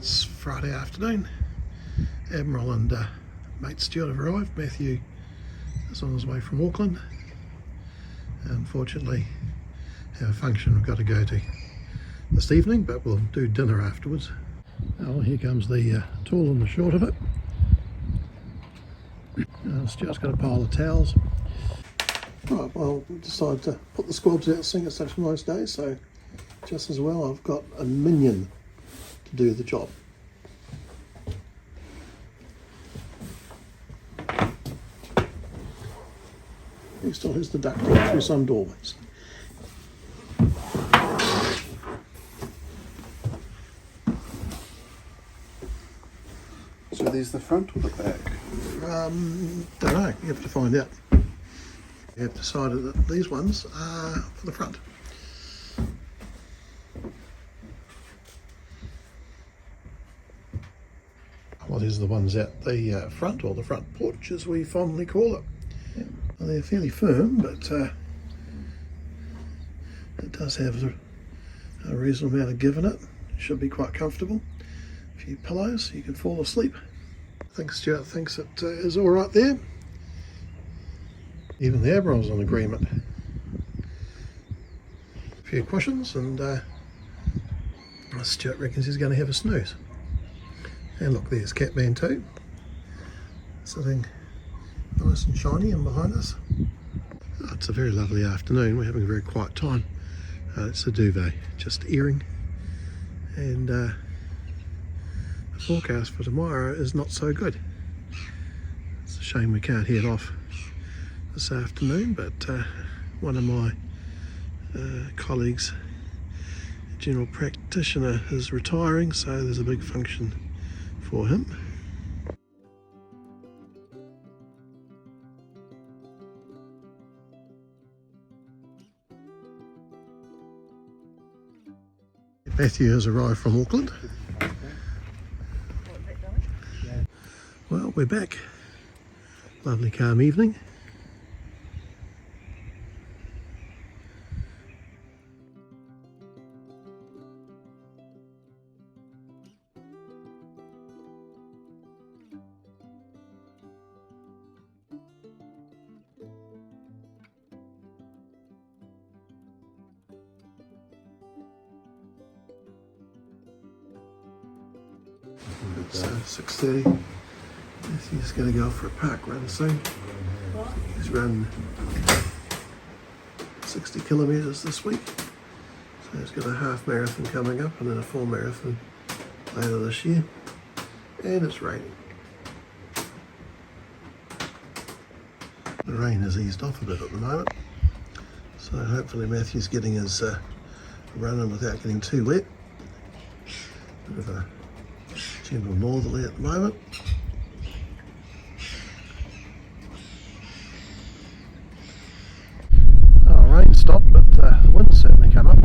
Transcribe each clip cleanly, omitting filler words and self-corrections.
It's Friday afternoon. Admiral and mate Stuart have arrived. Matthew is on his way from Auckland. Unfortunately, have a function we've got to go to this evening, but we'll do dinner afterwards. Oh, here comes the tall and the short of it. Stuart's got a pile of towels. Right, well, we decided to put the squabs out seeing it's such a nice day, so just as well I've got a minion to do the job. He still has the ducting through some doorways. So these the front or the back? Don't know, you have to find out. We have decided that these ones are for the front. Well, these are the ones at the front, or the front porch as we fondly call it. Yeah. Well, they're fairly firm, but it does have a reasonable amount of give in it. It should be quite comfortable. A few pillows so you can fall asleep. I think Stuart thinks it is all right there. Even the Admiral's in agreement. A few cushions, and Stuart reckons he's going to have a snooze. And look, there's Catman too, sitting nice and shiny and behind us. It's a very lovely afternoon. We're having a very quiet time. It's a duvet, just airing, and the forecast for tomorrow is not so good. It's a shame we can't head off this afternoon, but one of my colleagues, general practitioner, is retiring, so there's a big function for him. Matthew has arrived from Auckland. Well, we're back. Lovely calm evening. It's 6:30. Matthew's going to go for a park run soon. He's run 60 kilometres this week. So he's got a half marathon coming up and then a full marathon later this year. And it's raining. The rain has eased off a bit at the moment. So hopefully Matthew's getting his run in without getting too wet. Bit of a gentle northerly at the moment. Oh, rain stopped, but the wind's certainly come up.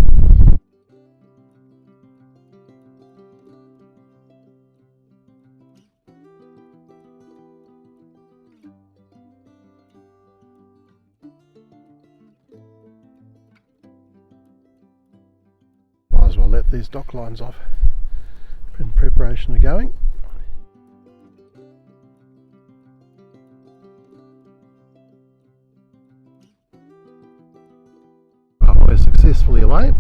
Might as well let these dock lines off in preparation of going. Well, we're successfully away.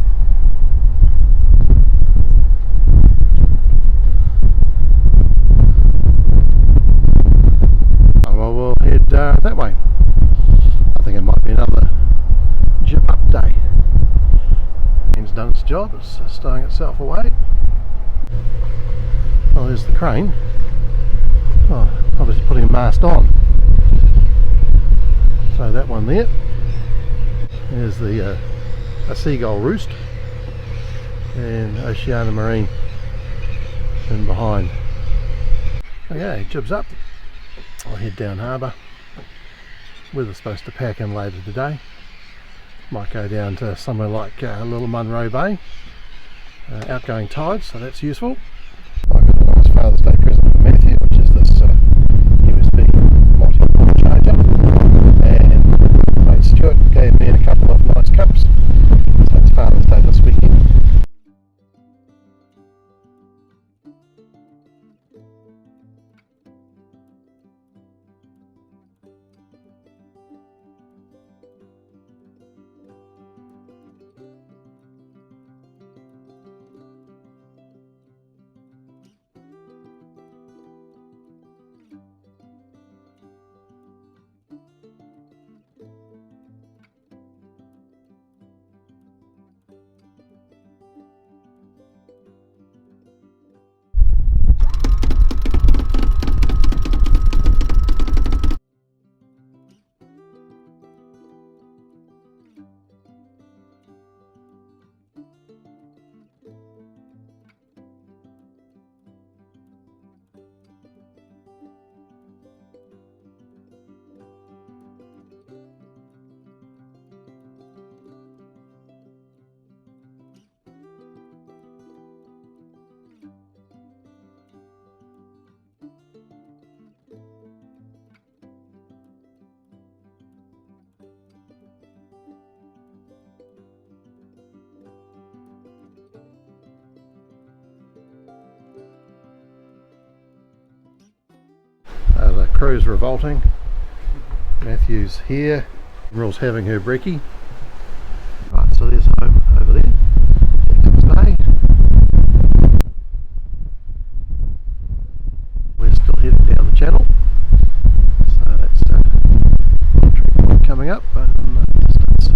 Well, we'll head that way. I think it might be another jib up day. It's done its job, it's stowing itself away. Oh, there's the crane. Oh, obviously putting a mast on. So that one there. There's the a seagull roost and Oceana Marine in behind. Okay, jib's up. I'll head down harbour. We're supposed to pack in later today. Might go down to somewhere like Little Munro Bay. Outgoing tide, so that's useful. I got a nice Father's Day present for Matthew, which is this USB multi-port charger, and mate Stuart gave me a couple of nice cups, so it's Father's Day this weekend. crew's revolting. Matthew's here. Merle's having her brekkie. Right, so there's home over there. Bay. We're still heading down the channel. So that's coming up in the distance.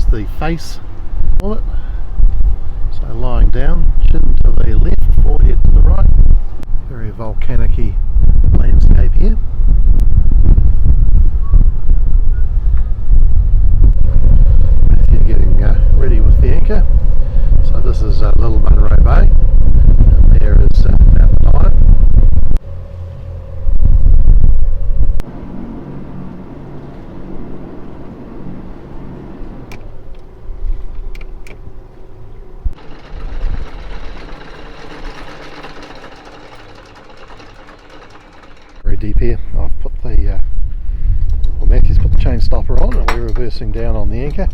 The face on it, so lying down, chin to the left, forehead to the right. Very volcanic-y landscape here. Matthew getting ready with the anchor. So this is Little Munro Bay, and there is Mount Tyne. Deep here. I've put the Matthew's put the chain stopper on and we're reversing down on the anchor.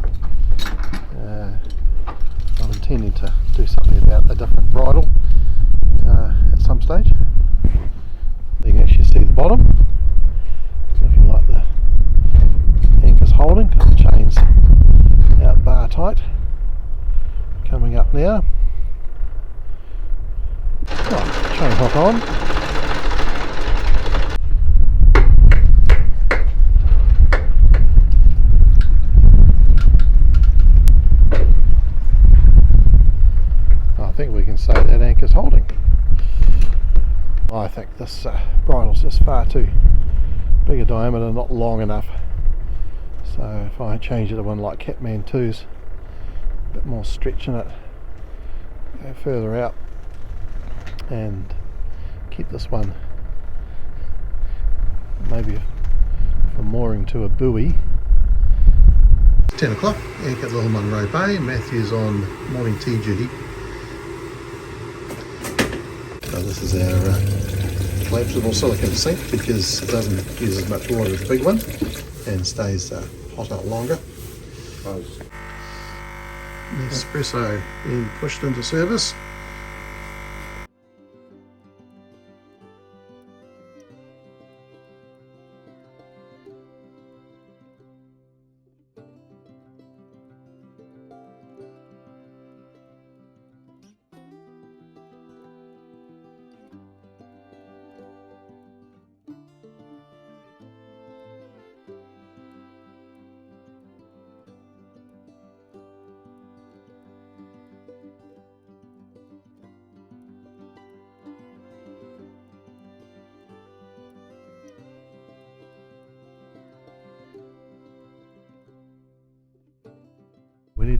I'm intending to do something about the different bridle at some stage. You can actually see the bottom. It's looking like the anchor's holding because the chain's out bar tight. Coming up now. Oh, chain hook on. I think we can say that anchor's holding. I think this bridle's just far too big a diameter, not long enough. So if I change it to one like Catman 2's, a bit more stretch in it, go further out and keep this one maybe for mooring to a buoy. 10 o'clock, anchor at Little Munro Bay. Matthew's on morning tea duty. So this is our collapsible silicone sink because it doesn't use as much water as the big one and stays hot out longer. The espresso being pushed into service.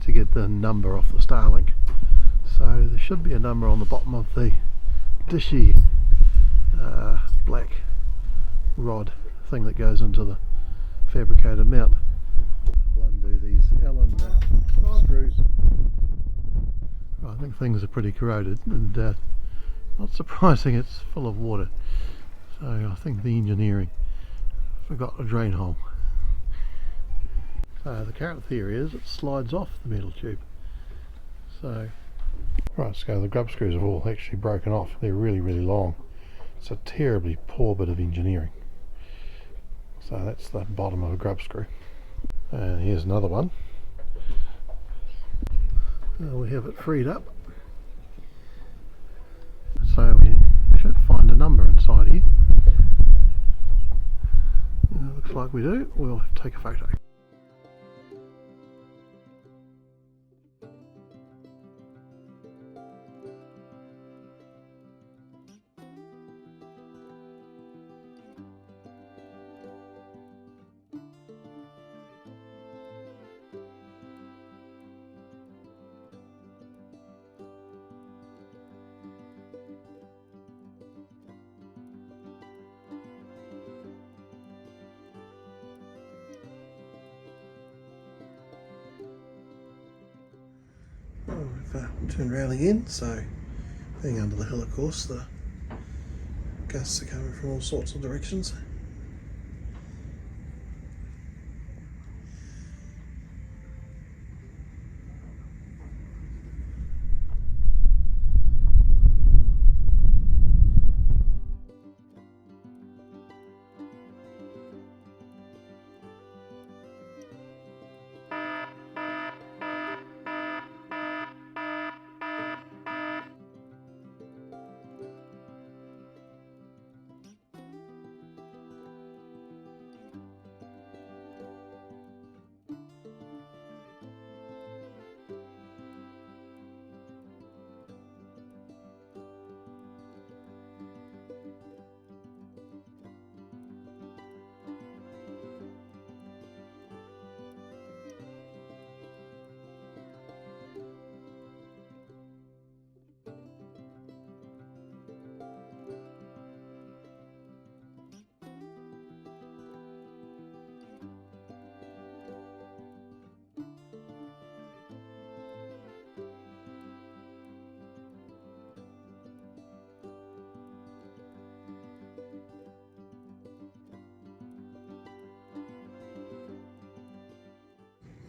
to get the number off the Starlink. So there should be a number on the bottom of the dishy black rod thing that goes into the fabricated mount. We'll undo these Allen screws. I think things are pretty corroded, and not surprising, it's full of water. So I think the engineering forgot a drain hole. So the current theory is it slides off the metal tube. So right, so the grub screws have all actually broken off. They're really, really long. It's a terribly poor bit of engineering. So that's the bottom of a grub screw. And here's another one. We have it freed up. So we should find a number inside here. Looks like we do. We'll take a photo. We've turned around again, so being under the hill, of course, the gusts are coming from all sorts of directions.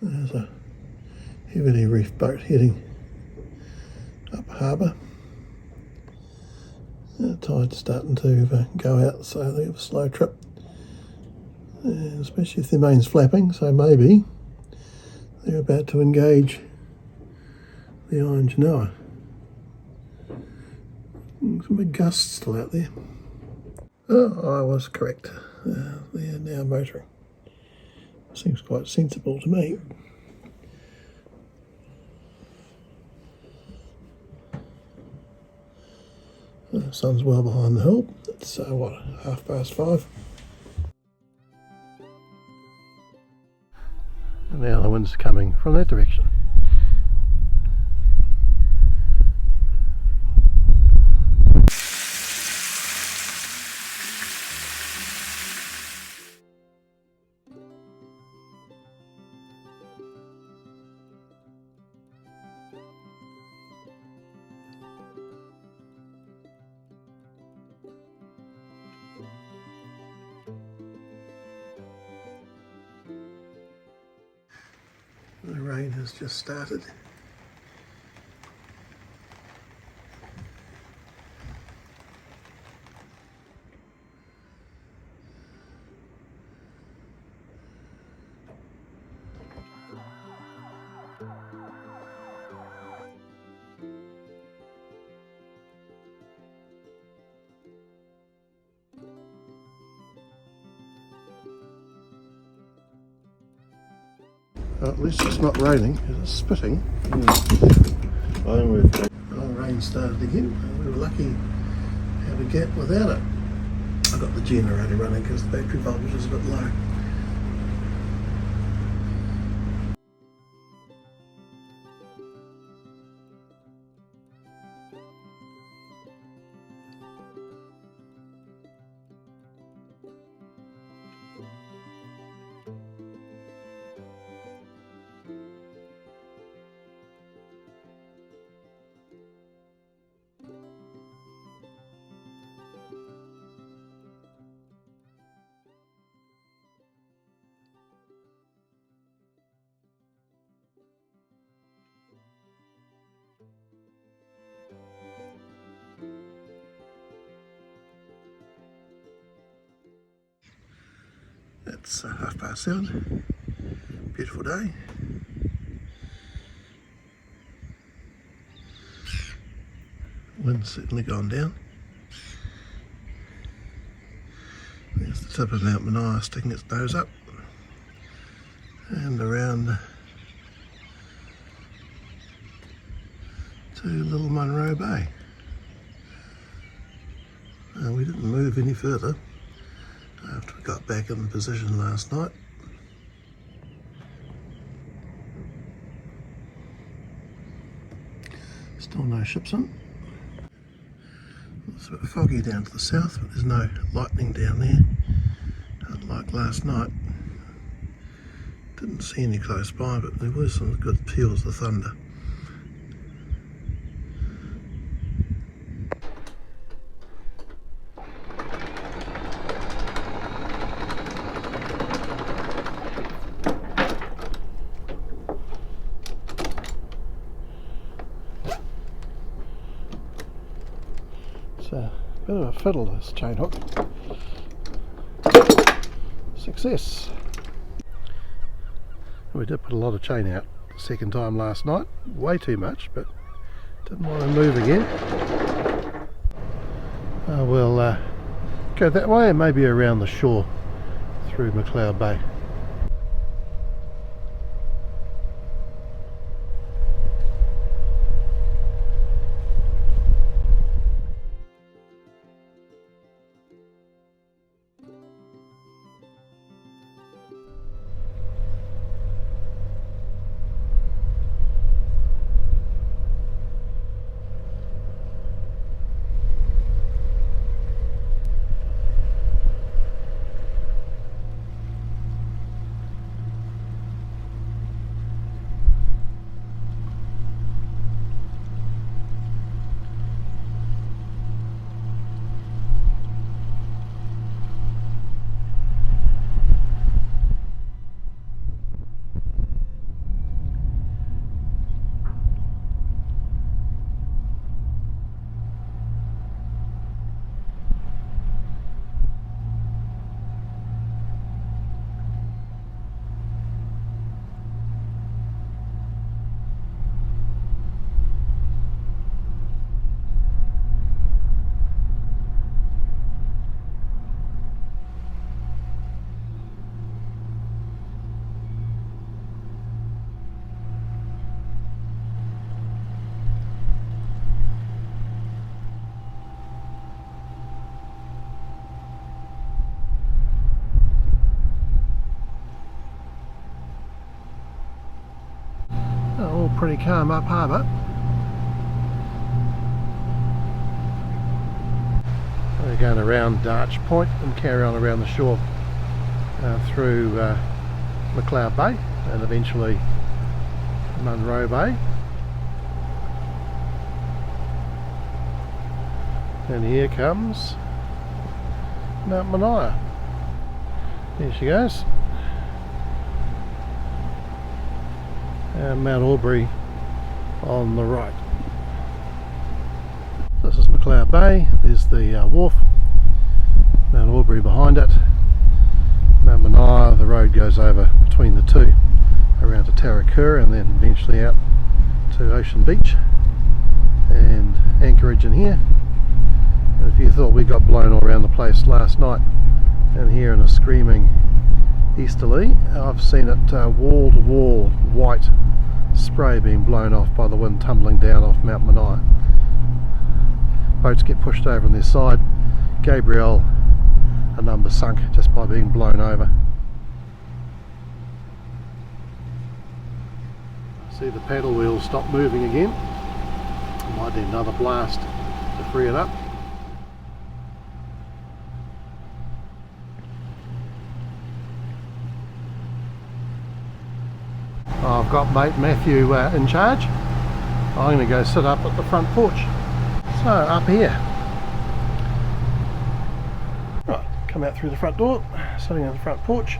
There's a heavily reefed boat heading up harbour. The tide's starting to go out, so they have a slow trip, and especially if their main's flapping, so maybe they're about to engage the Iron Genoa. Some big gusts still out there. Oh, I was correct. They're now motoring. Seems quite sensible to me. The sun's well behind the hill. It's what, 5:30? And now the wind's coming from that direction. The rain has just started. At least it's not raining, because it's spitting. Rain started again. We were lucky to have a gap without it. I got the generator running because the battery voltage is a bit low. It's 7:30. Beautiful day. Wind's certainly gone down. There's the tip of Mount Mania sticking its nose up and around to Little Munro Bay. We didn't move any further after we got back in position last night. Still no ships in. It's a bit foggy down to the south, but there's no lightning down there, unlike last night. Didn't see any close by, but there were some good peals of thunder. It's a bit of a fiddle, this chain hook. Success! We did put a lot of chain out the second time last night, way too much, but didn't want to move again. We'll go that way and maybe around the shore through McLeod Bay. All pretty calm up harbour. We're going around Arch Point and carry on around the shore through McLeod Bay and eventually Monroe Bay. And here comes Mount Mania. There she goes. And Mount Aubrey on the right. This is McLeod Bay. There's the wharf. Mount Aubrey behind it. Mount Mania, the road goes over between the two around to Tarakura and then eventually out to Ocean Beach and anchorage in here. And if you thought we got blown all around the place last night and here in a screaming easterly, I've seen it wall to wall white spray being blown off by the wind tumbling down off Mount Mania. Boats get pushed over on their side. Gabriel, a number sunk just by being blown over. See the paddle wheels stop moving again. Might need another blast to free it up. I've got mate Matthew in charge. I'm going to go sit up at the front porch. So up here. Right, come out through the front door, sitting on the front porch,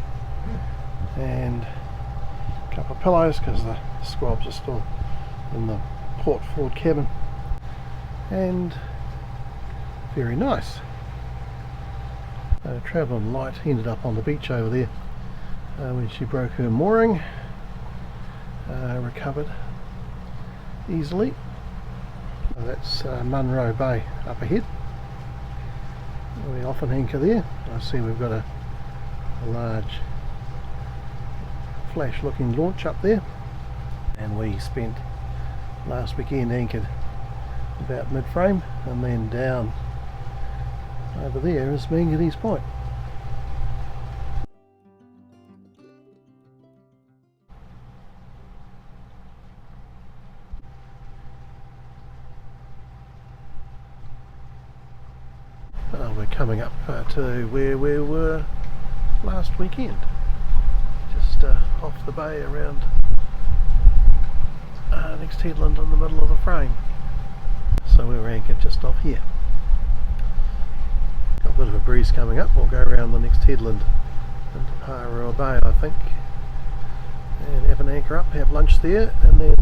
and a couple of pillows because the squabs are still in the port forward cabin, and very nice. Travelling light ended up on the beach over there when she broke her mooring, recovered easily. So that's Monroe Bay up ahead. We often anchor there. I see we've got a large flash looking launch up there, and we spent last weekend anchored about mid-frame, and then down over there is Whangārei Point. We're coming up to where we were last weekend, just off the bay around next headland in the middle of the frame. So we were anchored just off here. Got a bit of a breeze coming up. We'll go around the next headland into Parua Bay, I think, and have an anchor up, have lunch there, and then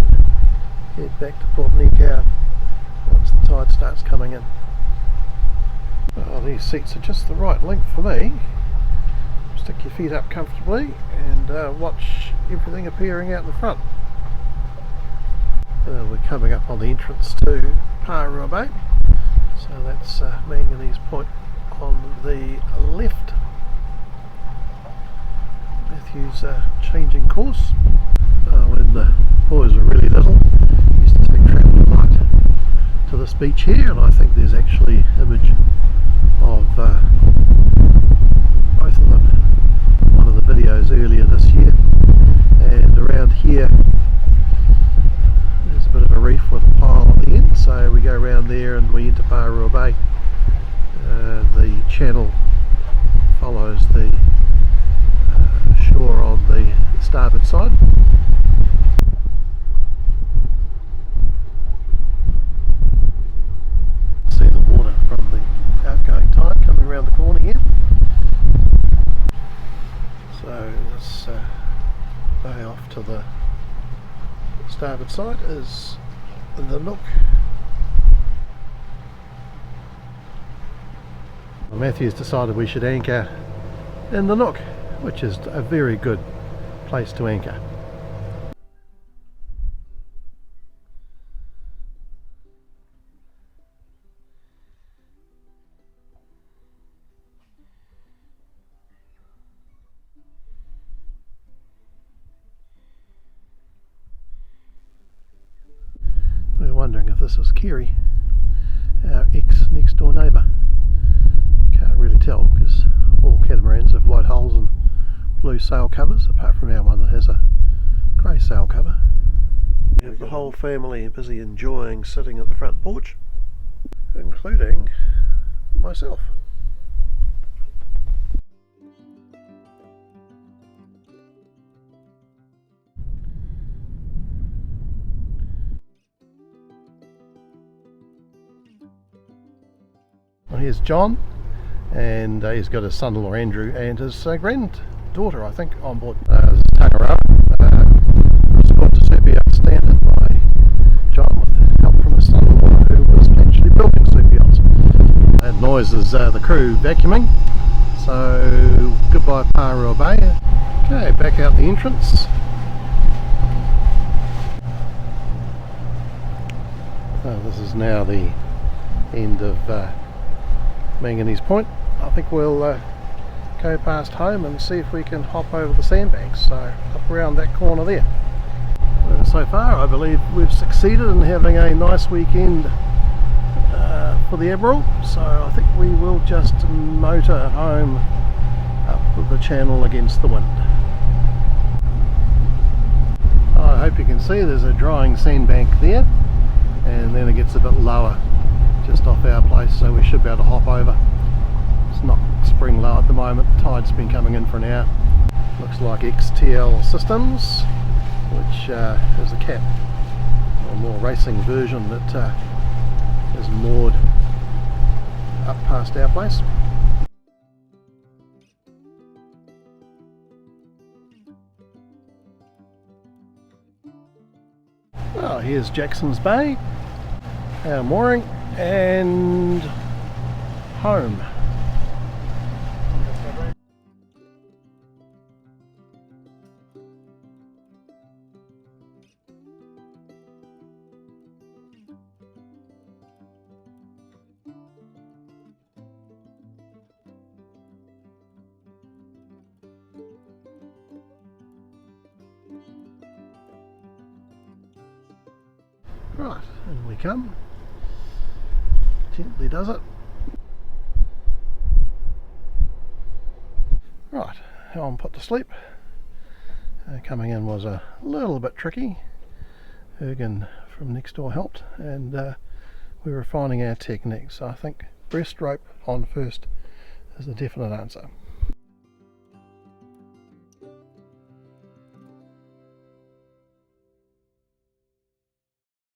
head back to Port Nikau once the tide starts coming in. Oh, these seats are just the right length for me. Stick your feet up comfortably and watch everything appearing out in the front. We're coming up on the entrance to Parua Bay, so that's Whangārei Point on the left. Matthew's changing course. When the boys were really little, we used to take travelling light to this beach here, and I think there's actually image of both of them, one of the videos earlier this year. And around here there's a bit of a reef with a pile at the end, so we go around there and we enter Parua Bay. The channel follows the shore on the starboard side. See the water from the outgoing tide coming around the corner here. So this bay off to the starboard side is the Nook. Matthew's decided we should anchor in the Nook, which is a very good place to anchor. We're wondering if this is Kerry, our ex-next door neighbour. Can't really tell because all catamarans have white hulls and blue sail covers, apart from our one that has a grey sail cover. We have the whole family busy enjoying sitting at the front porch, including myself. Well, here's John, and he's got his son-in-law Andrew and his granddaughter, I think, on board. This is Whangārei, restored to Serbia standard by John with help from his son-in-law, who was actually building super yachts. That noise is the crew vacuuming. So goodbye Parua Bay. Okay, back out the entrance. This is now the end of Whangārei Point. I think we'll go past home and see if we can hop over the sandbanks, so up around that corner there. So far I believe we've succeeded in having a nice weekend for the Admiral, so I think we will just motor home up the channel against the wind. I hope you can see there's a drying sandbank there, and then it gets a bit lower just off our place, so we should be able to hop over. It's not spring low at the moment, the tide's been coming in for an hour. Looks like XTL Systems, which is a cat, or more racing version that is moored up past our place. Well, here's Jackson's Bay, our mooring, and home. Right, in we come. Gently does it. Right, how I'm put to sleep. Coming in was a little bit tricky. Ergen from next door helped, and we're refining our techniques. So I think breast rope on first is the definite answer.